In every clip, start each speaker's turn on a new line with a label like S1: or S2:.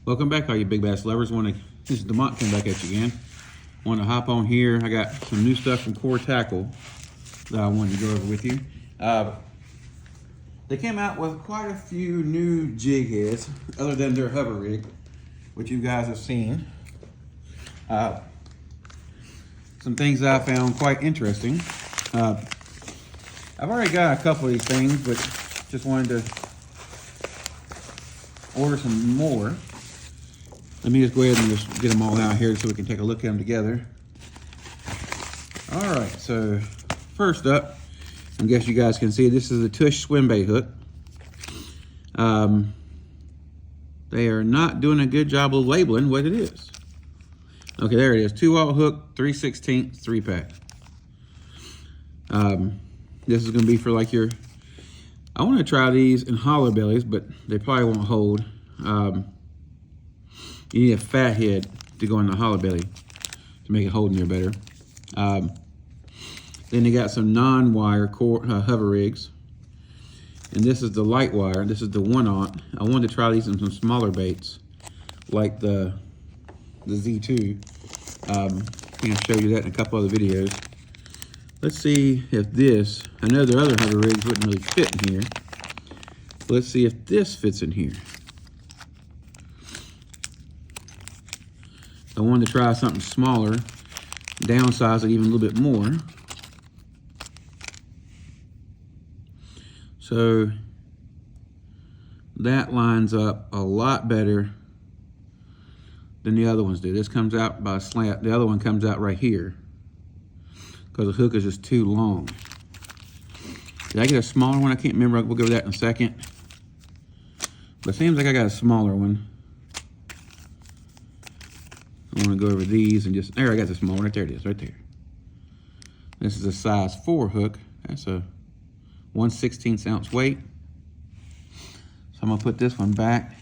S1: Welcome back, all you big bass lovers. This is Demont coming back at you again. Want to hop on here. I got some new stuff from Core Tackle that I wanted to go over with you. They came out with quite a few new jig heads, other than their hover rig, which you guys have seen. Some things that I found quite interesting. I've already got a couple of these things, but just wanted to order some more. Let me just go ahead and just get them all out here so we can take a look at them together. All right, so first up, I guess you guys can see this is a Tush swim bait hook. They are not doing a good job of labeling what it is. Okay, there it is, 2/0 hook, 3/16 3-pack. This is gonna be for like your, I wanna try these in hollow bellies, but they probably won't hold. You need a fat head to go in the hollow belly to make it hold in there better. Then you got some non-wire hover rigs. And this is the light wire. This is the 1/0. I wanted to try these in some smaller baits, like the Z2. I'm gonna show you that in a couple other videos. Let's see if this, I know their other hover rigs wouldn't really fit in here. Let's see if this fits in here. I wanted to try something smaller, downsize it even a little bit more. So that lines up a lot better than the other ones do. This comes out by a slant. The other one comes out right here because the hook is just too long. Did I get a smaller one? I can't remember. We'll go over that in a second. But it seems like I got a smaller one. I want to go over these and just, there, I got the small one right there. It is, right there. This is a size 4 hook. That's a 1/16 ounce weight. So I'm gonna put this one back.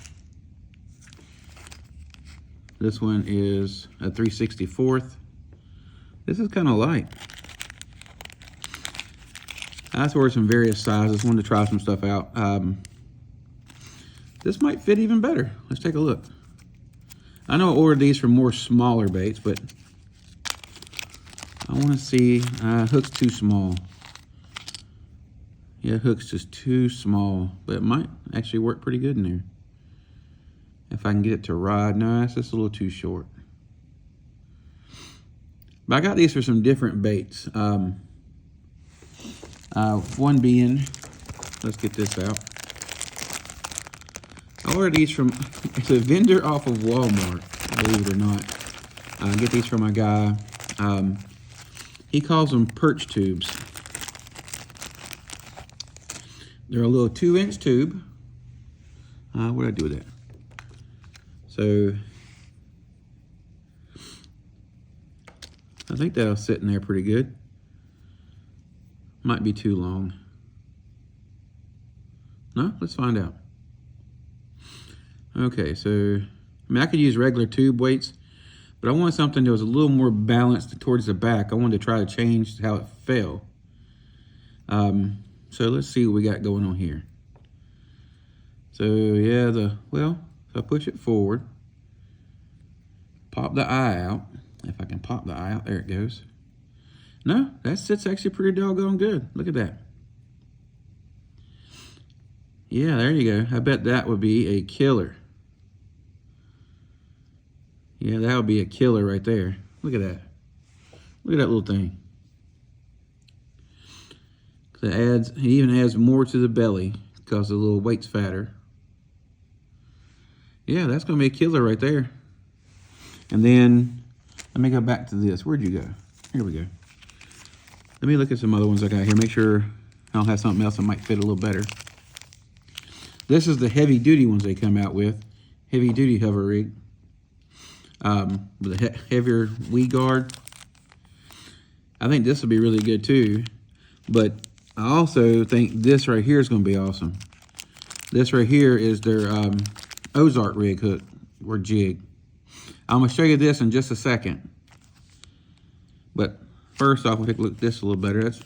S1: This one is a 3/64. This is kind of light. I ordered some various sizes. Wanted to try some stuff out. This might fit even better. Let's take a look. I know I ordered these for more smaller baits, but I want to see, hook's too small. Yeah, hook's just too small, but it might actually work pretty good in there. If I can get it to ride. No, it's just a little too short. But I got these for some different baits. One being, let's get this out. I ordered these from, it's a vendor off of Walmart, believe it or not. I get these from a guy, he calls them perch tubes. They're a little 2-inch tube. What did I do with that? So, I think that'll sit in there pretty good. Might be too long. No, let's find out. Okay, so, I mean, I could use regular tube weights, but I wanted something that was a little more balanced towards the back. I wanted to try to change how it fell. So let's see what we got going on here. So yeah, so I push it forward, pop the eye out. If I can pop the eye out, there it goes. No, that sits actually pretty doggone good. Look at that. Yeah, there you go. I bet that would be a killer. Yeah, that would be a killer right there. Look at that. Look at that little thing. It even adds more to the belly because the little weight's fatter. Yeah, that's gonna be a killer right there. And then, let me go back to this. Where'd you go? Here we go. Let me look at some other ones I got here. Make sure I don't have something else that might fit a little better. This is the heavy duty ones they come out with. Heavy duty hover rig. With a heavier weed guard. I think this will be really good too. But I also think this right here is going to be awesome. This right here is their Ozark rig hook or jig. I'm going to show you this in just a second. But first off, we'll take a look at this a little better. That's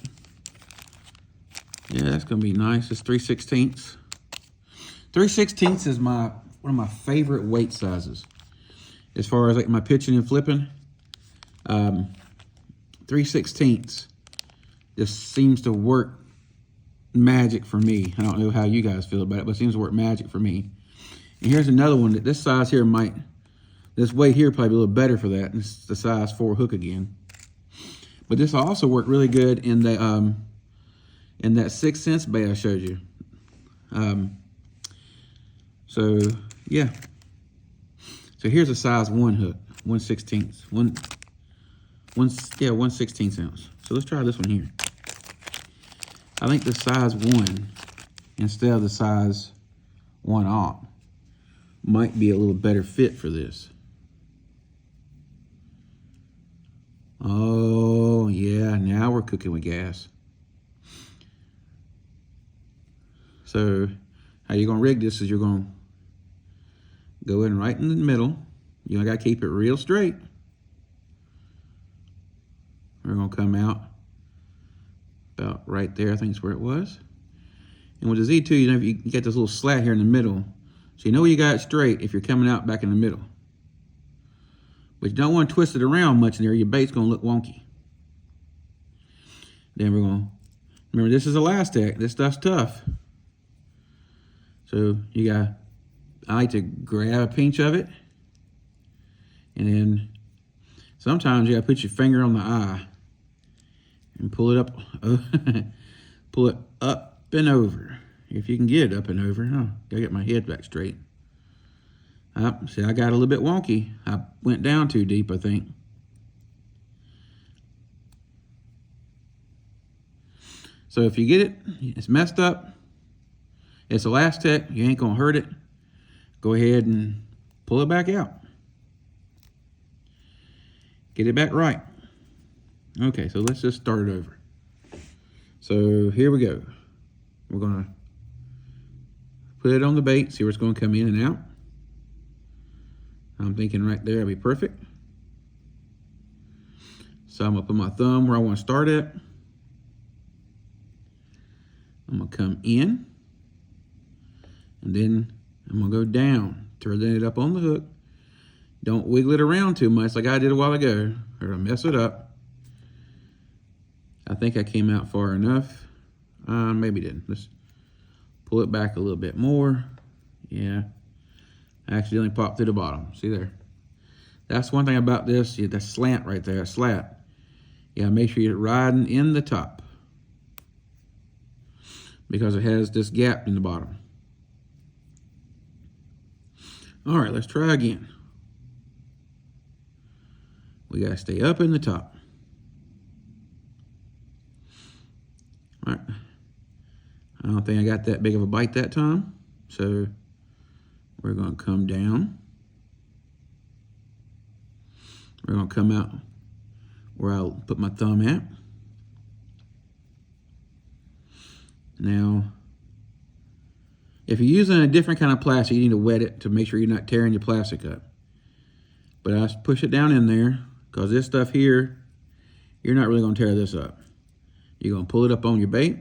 S1: going to be nice. It's 3/16. 3/16 is my one of my favorite weight sizes. As far as like my pitching and flipping, 3/16 just seems to work magic for me. I don't know how you guys feel about it, but it seems to work magic for me. And here's another one that this size here this weight here probably be a little better for that. It's the size 4 hook again. But this will also work really good in that 6 cents bait I showed you. So yeah. So here's a size 1 hook, 1/16, 1/16 ounce. So let's try this one here. I think the size 1 instead of the size 1/0 might be a little better fit for this. Oh yeah, now we're cooking with gas. So how you're gonna rig this is you're gonna go in right in the middle. You gotta keep it real straight. We're gonna come out about right there, I think is where it was. And with the Z2, you know, you get this little slat here in the middle. So you know you got it straight if you're coming out back in the middle. But you don't want to twist it around much in there. Your bait's gonna look wonky. Then we're gonna, remember this is Elastec. This stuff's tough. So I like to grab a pinch of it. And then sometimes you gotta put your finger on the eye and pull it up, pull it up and over. If you can get it up and over. Oh, gotta get my head back straight. See, I got a little bit wonky. I went down too deep, I think. So if you get it, it's messed up, it's Elastec, you ain't gonna hurt it, go ahead and pull it back out. Get it back right. Okay, so let's just start it over. So here we go. We're gonna put it on the bait, see where it's gonna come in and out. I'm thinking right there will be perfect. So I'm gonna put my thumb where I wanna start at. I'm gonna come in, and then I'm gonna go down, turning it up on the hook. Don't wiggle it around too much like I did a while ago, or I'll mess it up. I think I came out far enough. Maybe didn't. Let's pull it back a little bit more. Yeah, I accidentally popped through the bottom. See there? That's one thing about this, that slant right there, slat. Yeah, make sure you're riding in the top, because it has this gap in the bottom. All right, let's try again. We gotta stay up in the top. All right, I don't think I got that big of a bite that time, so we're gonna come down. We're gonna come out where I'll put my thumb at. Now, if you're using a different kind of plastic, you need to wet it to make sure you're not tearing your plastic up. But I push it down in there, because this stuff here, you're not really gonna tear this up. You're gonna pull it up on your bait.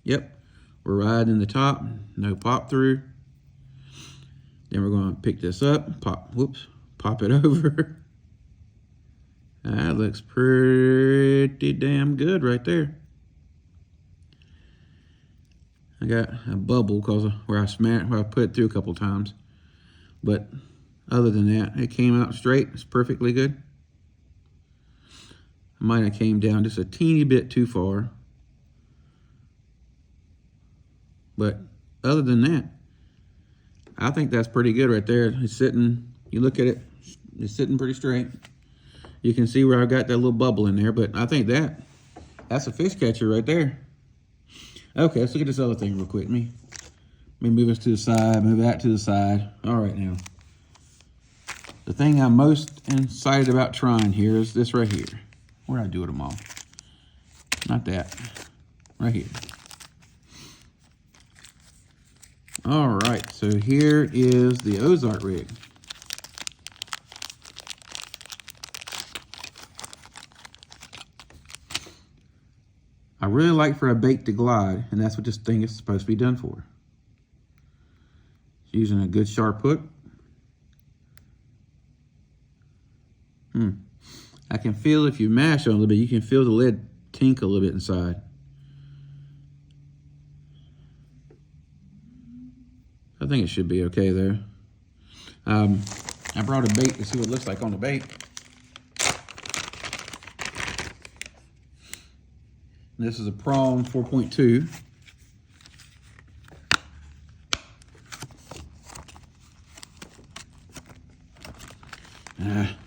S1: Yep, we're riding in the top, no pop through. Then we're gonna pick this up, pop it over. That looks pretty damn good right there. I got a bubble because where I put it through a couple times. But other than that, it came out straight. It's perfectly good. I might have came down just a teeny bit too far. But other than that, I think that's pretty good right there. It's sitting, you look at it, it's sitting pretty straight. You can see where I got that little bubble in there, but I think that's a fish catcher right there. Okay, let's look at this other thing real quick. Let me move this to the side, move that to the side. All right, now. The thing I'm most excited about trying here is this right here. Where did I do it them all? Not that. Right here. All right, so here is the Ozark rig. I really like for a bait to glide, and that's what this thing is supposed to be done for. Using a good sharp hook. I can feel if you mash on it a little bit, you can feel the lead tink a little bit inside. I think it should be okay there. I brought a bait to see what it looks like on the bait. This is a Prawn 4.2.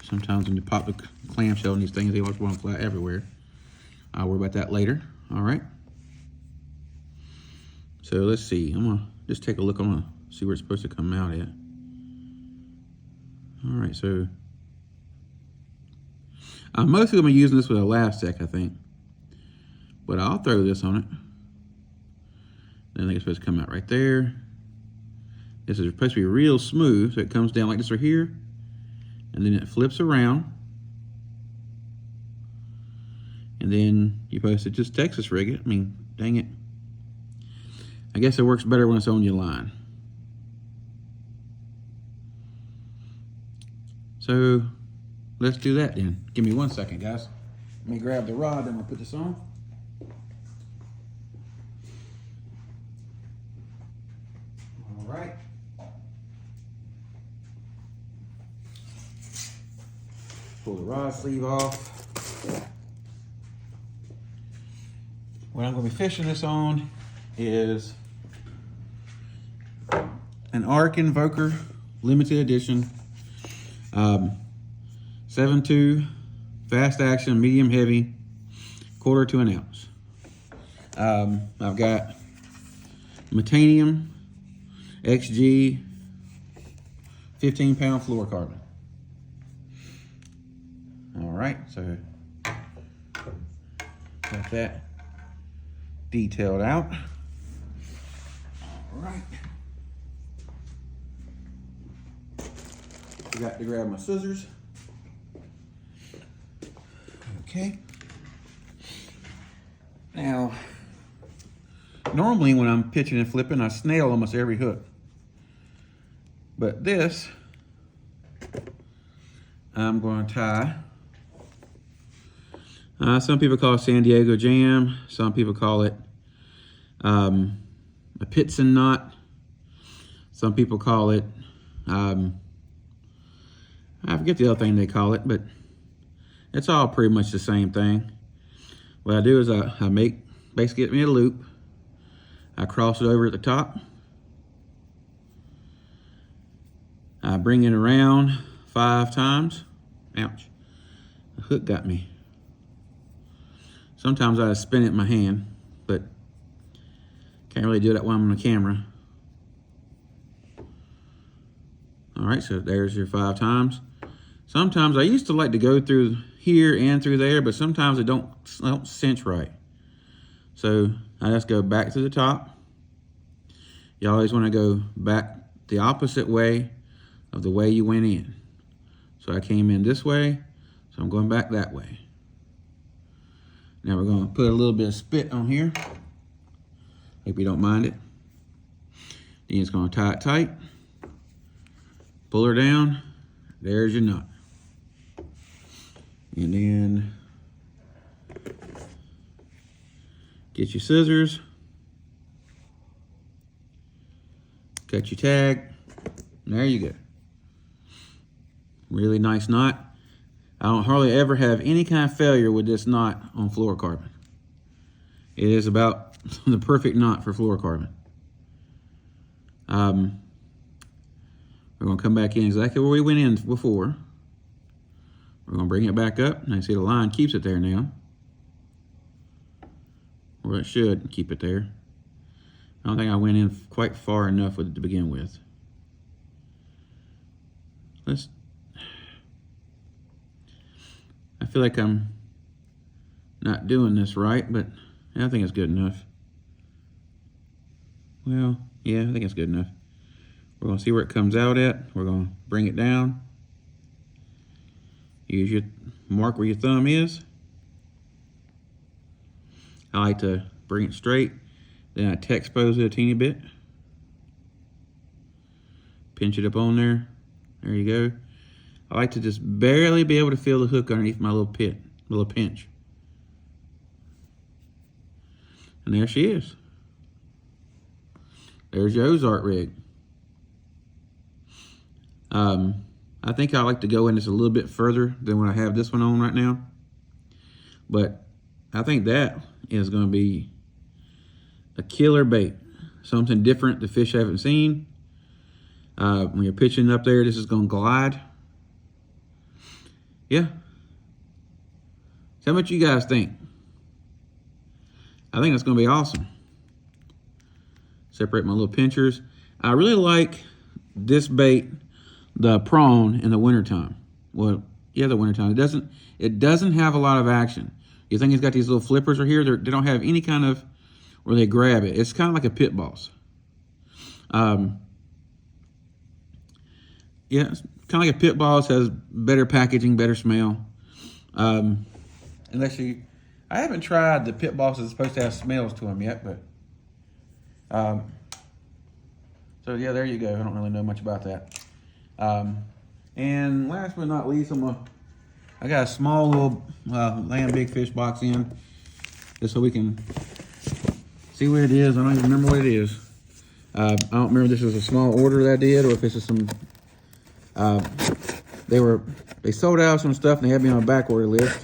S1: Sometimes when you pop the clamshell in these things, they always want to fly everywhere. I'll worry about that later. All right. So let's see. I'm gonna just take a look. I'm gonna see where it's supposed to come out at. All right. So mostly I'm using this with Elastic, I think. But I'll throw this on it. Then I think it's supposed to come out right there. This is supposed to be real smooth, so it comes down like this right here. And then it flips around. And then you're supposed to just Texas rig it. I mean, dang it. I guess it works better when it's on your line. So let's do that then. Give me 1 second, guys. Let me grab the rod, then we'll put this on. All right. Pull the rod sleeve off. What I'm going to be fishing this on is an ARC Invoker limited edition 7.2 fast action medium heavy 1/4 to 1 ounce. I've got Metanium XG 15-pound fluorocarbon. All right, so got that detailed out. All right. Forgot to grab my scissors. Okay. Now, normally when I'm pitching and flipping, I snail almost every hook. But this, I'm going to tie. Some people call it San Diego Jam. Some people call it a Pitson knot. Some people call it, I forget the other thing they call it, but it's all pretty much the same thing. What I do is I basically get me a loop. I cross it over at the top. I bring it around 5 times. Ouch, the hook got me. Sometimes I spin it in my hand, but can't really do that while I'm on the camera. All right, so there's your 5 times. Sometimes I used to like to go through here and through there, but sometimes it don't cinch right. So I just go back to the top. You always want to go back the opposite way of the way you went in. So I came in this way, so I'm going back that way. Now we're going to put a little bit of spit on here. Hope you don't mind it. Then it's going to tie it tight. Pull her down. There's your knot. And then get your scissors. Cut your tag. There you go. Really nice knot. I don't hardly ever have any kind of failure with this knot on fluorocarbon. It is about the perfect knot for fluorocarbon. We're going to come back in exactly where we went in before. We're going to bring it back up. And I see the line keeps it there now. Or it should keep it there. I don't think I went in quite far enough with it to begin with. I feel like I'm not doing this right, but I think it's good enough. Well, yeah, I think it's good enough. We're going to see where it comes out at. We're going to bring it down. Use your mark where your thumb is. I like to bring it straight. Then I Texpose it a teeny bit. Pinch it up on there. There you go. I like to just barely be able to feel the hook underneath my little pinch. And there she is. There's your Ozark rig. I think I like to go in this a little bit further than what I have this one on right now. But I think that is going to be a killer bait. Something different the fish haven't seen. When you're pitching up there, this is going to glide. Yeah. Tell me what you guys think. I think it's going to be awesome. Separate my little pinchers. I really like this bait, the prawn, in the wintertime. Well, yeah, the wintertime. It doesn't have a lot of action. You think it's got these little flippers right here? They don't have any kind of where they grab it. It's kind of like a pit boss. Yeah, it's kind of like a pit boss. Has better packaging, better smell. Unless you, I haven't tried the pit boss that's supposed to have smells to them yet, but. So yeah, there you go. I don't really know much about that. And last but not least, I got a small little Land Big Fish box in, just so we can see what it is. I don't even remember what it is. I don't remember if this was a small order that I did, or if this is some. They sold out some stuff and they had me on a back order list.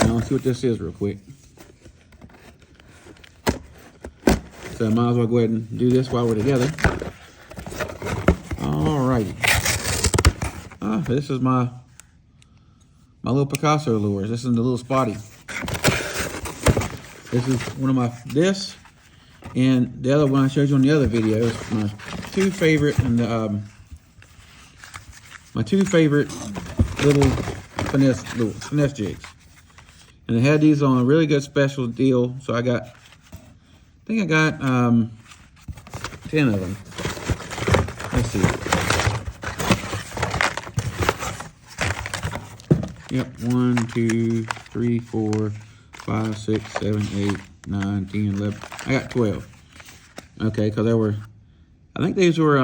S1: Now let's see what this is real quick. So I might as well go ahead and do this while we're together. Alrighty. This is my little Picasso lures. This is the little spotty. This is one of my and the other one I showed you on the other video is my two favorite little finesse jigs. And I had these on a really good special deal, so I think I got 10 of them. Let's see. Yep, 1, 2, 3, 4, 5, 6, 7, 8, 9, 10, 11. I got 12. Okay, because I think these were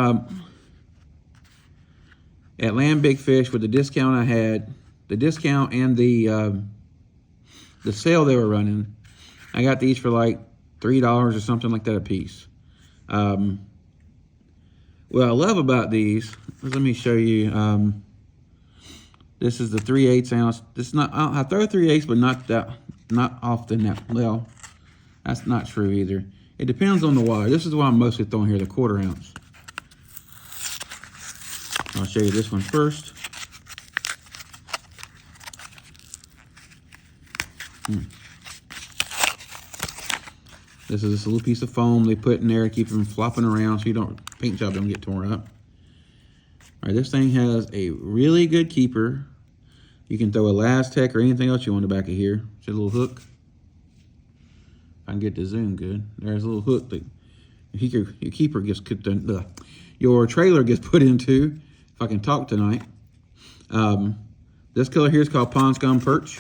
S1: at Land Big Fish with the discount I had, the discount and the sale they were running. I got these for like $3 or something like that a piece. What I love about these, let me show you. This is the 3/8 ounce. This is not, I throw 3/8, but not often. Well, that's not true either. It depends on the water. This is what I'm mostly throwing here, the 1/4 ounce. I'll show you this one first. This is this little piece of foam they put in there to keep them flopping around so paint job don't get torn up. All right, this thing has a really good keeper. You can throw a Lastech or anything else you want in the back of here. It's a little hook. If I can get the zoom good. There's a little hook that your keeper gets your trailer gets put into. If I can talk tonight. This color here is called pond scum perch.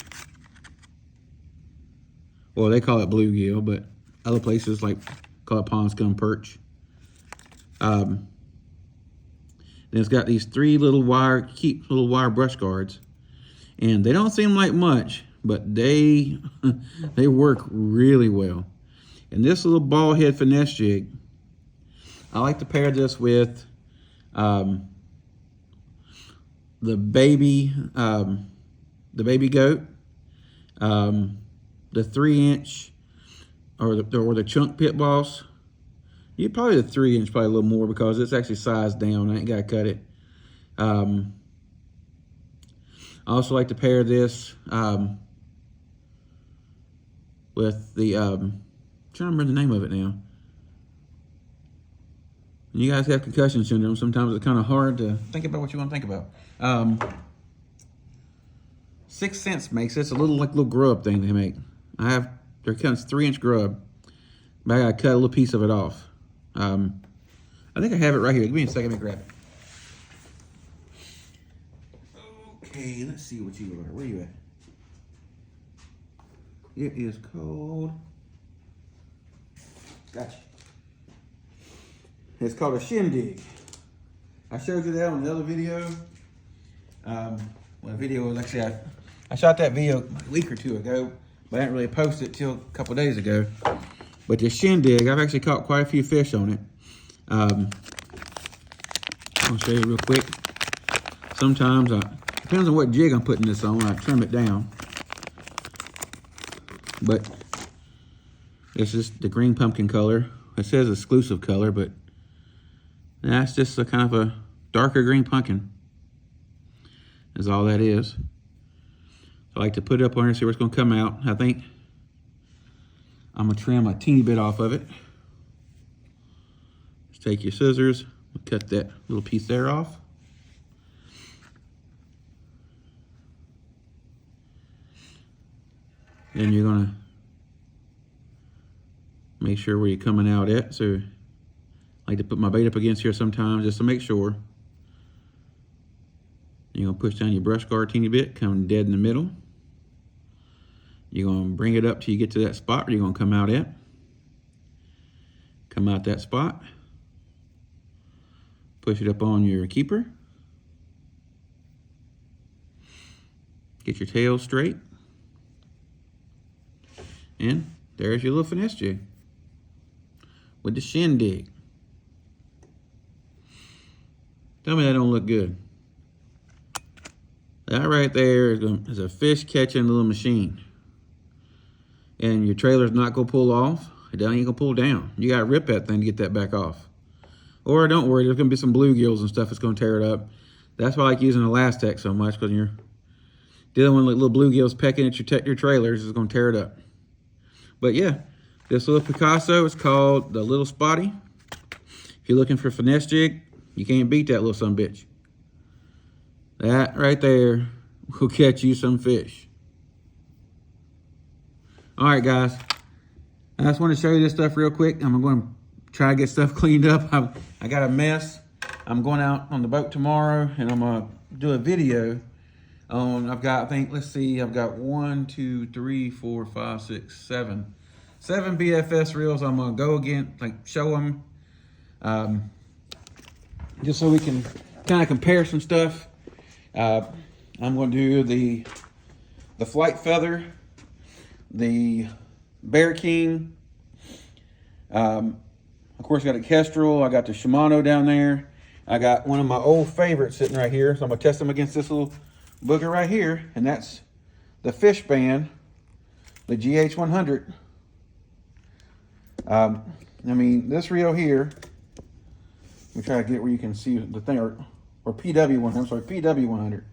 S1: Well, they call it bluegill, but other places call it pond scum perch. Then it's got these 3 little wire brush guards, and they don't seem like much, but they work really well. And this little ball head finesse jig, I like to pair this with the baby goat, the 3-inch or the chunk pit boss. You probably the 3-inch, probably a little more because it's actually sized down. I ain't got to cut it. I also like to pair this with the I'm trying to remember the name of it now. You guys have concussion syndrome. Sometimes it's kind of hard to think about what you want to think about. 6th Sense makes this a little grub thing they make. There comes 3-inch grub, but I gotta cut a little piece of it off. I think I have it right here. Give me a second, let me grab it. Okay, let's see what you are. Where you at? It is called. Gotcha. It's called a shindig. I showed you that on the other video. Well, the video was actually, I shot that video a week or two ago, but I didn't really post it till a couple days ago. But the Shindig, I've actually caught quite a few fish on it. I'll show you real quick. Sometimes, depends on what jig I'm putting this on, I trim it down. But it's just the green pumpkin color. It says exclusive color, but that's just a kind of a darker green pumpkin. Is all that is. So I like to put it up on here, see where it's gonna come out. I think I'm gonna trim a teeny bit off of it. Just take your scissors, cut that little piece there off. Then you're gonna make sure where you're coming out at. So I like to put my bait up against here sometimes just to make sure. You're gonna push down your brush guard a teeny bit, come dead in the middle. You're gonna bring it up till you get to that spot where you're gonna come out at. Come out that spot. Push it up on your keeper. Get your tail straight. And there's your little finesse jig with the Shindig. Tell me that don't look good. That right there is a fish catching little machine. And your trailer's not gonna pull off. It ain't gonna pull down. You gotta rip that thing to get that back off. Or don't worry, there's gonna be some bluegills and stuff that's gonna tear it up. That's why I like using Elastec so much, because you're dealing with little bluegills pecking at your trailers, it's gonna tear it up. But yeah, this little Picasso is called the Little Spotty. If you're looking for finesse jig, you can't beat that little sumbitch. That right there will catch you some fish. All right, guys. I just want to show you this stuff real quick. I'm going to try to get stuff cleaned up. I got a mess. I'm going out on the boat tomorrow, and I'm going to do a video on, I've got 1, 2, 3, 4, 5, 6, 7. 7 BFS reels. I'm going to go again, like show them, just so we can kind of compare some stuff. I'm going to do the Flight Feather, the Bear King. Of course, I got a Kestrel. I got the Shimano down there. I got one of my old favorites sitting right here. So I'm going to test them against this little booger right here. And that's the Fish Band, the GH100. I mean, this reel here, let me try to get where you can see the thing, or PW100, I'm sorry, PW100.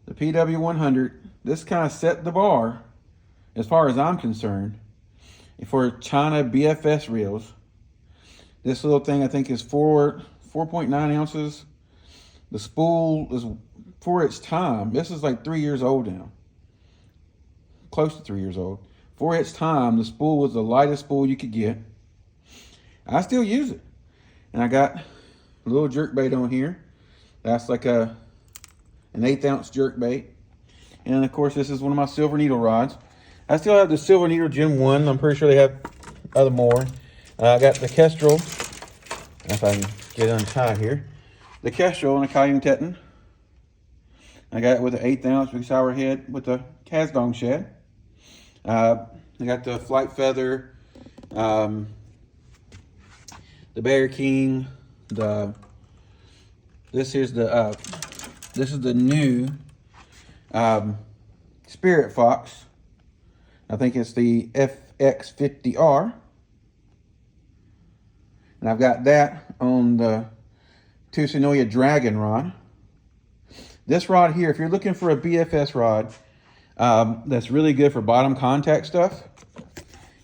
S1: The PW100, this kind of set the bar, as far as I'm concerned, for China BFS reels. This little thing I think is 4.9 ounces. The spool is, for its time, this is like 3 years old now. Close to 3 years old. For its time, the spool was the lightest spool you could get. I still use it. And I got a little jerk bait on here. That's like an 1/8 ounce jerk bait. And of course, this is one of my silver needle rods. I still have the Silver Needle Gen 1. I'm pretty sure they have other more. I got the Kestrel, if I can get untied here. The Kestrel and a Cayenne Teton. I got it with an 1/8 ounce big sour head with a Kazdong shad. I got the Flight Feather, the Bear King, this is the new Spirit Fox. I think it's the FX50R. And I've got that on the Tsunoya Dragon rod. This rod here, if you're looking for a BFS rod, that's really good for bottom contact stuff.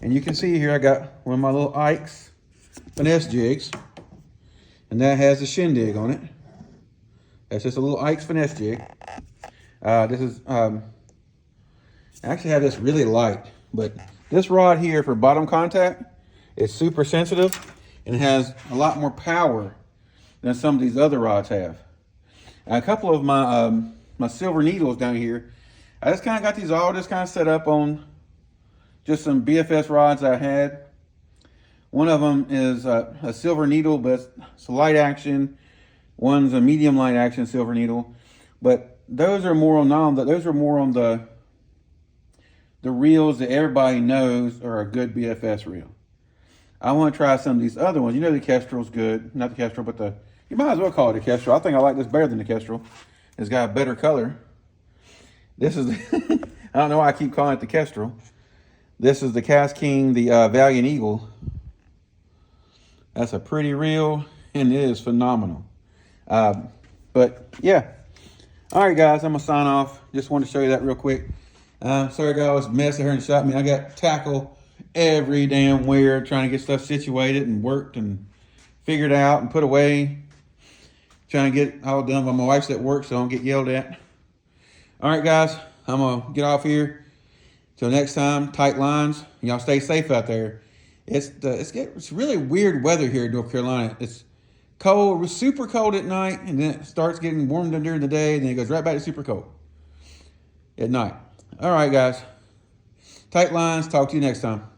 S1: And you can see here I got one of my little Ike's finesse jigs. And that has a Shindig on it. That's just a little Ike's finesse jig. This is, I actually have this really light, but this rod here for bottom contact is super sensitive and has a lot more power than some of these other rods have. And a couple of my my silver needles down here, I just kind of got these all just kind of set up on just some BFS rods I had. One of them is a silver needle, but it's a light action. One's a medium light action silver needle, but those are more on the reels that everybody knows are a good BFS reel. I want to try some of these other ones. You know the Kestrel's good. Not the Kestrel, but you might as well call it a Kestrel. I think I like this better than the Kestrel. It's got a better color. This is, I don't know why I keep calling it the Kestrel. This is the KastKing, the Valiant Eagle. That's a pretty reel, and it is phenomenal. But yeah. All right, guys, I'm going to sign off. Just wanted to show you that real quick. Sorry, guys, I was messing here and shot me. I got tackle every damn where trying to get stuff situated and worked and figured out and put away. Trying to get it all done while my wife's at work so I don't get yelled at. All right, guys, I'm going to get off here. Till next time, tight lines. Y'all stay safe out there. It's really weird weather here in North Carolina. It's cold, super cold at night, and then it starts getting warm during the day, and then it goes right back to super cold at night. All right, guys. Tight lines. Talk to you next time.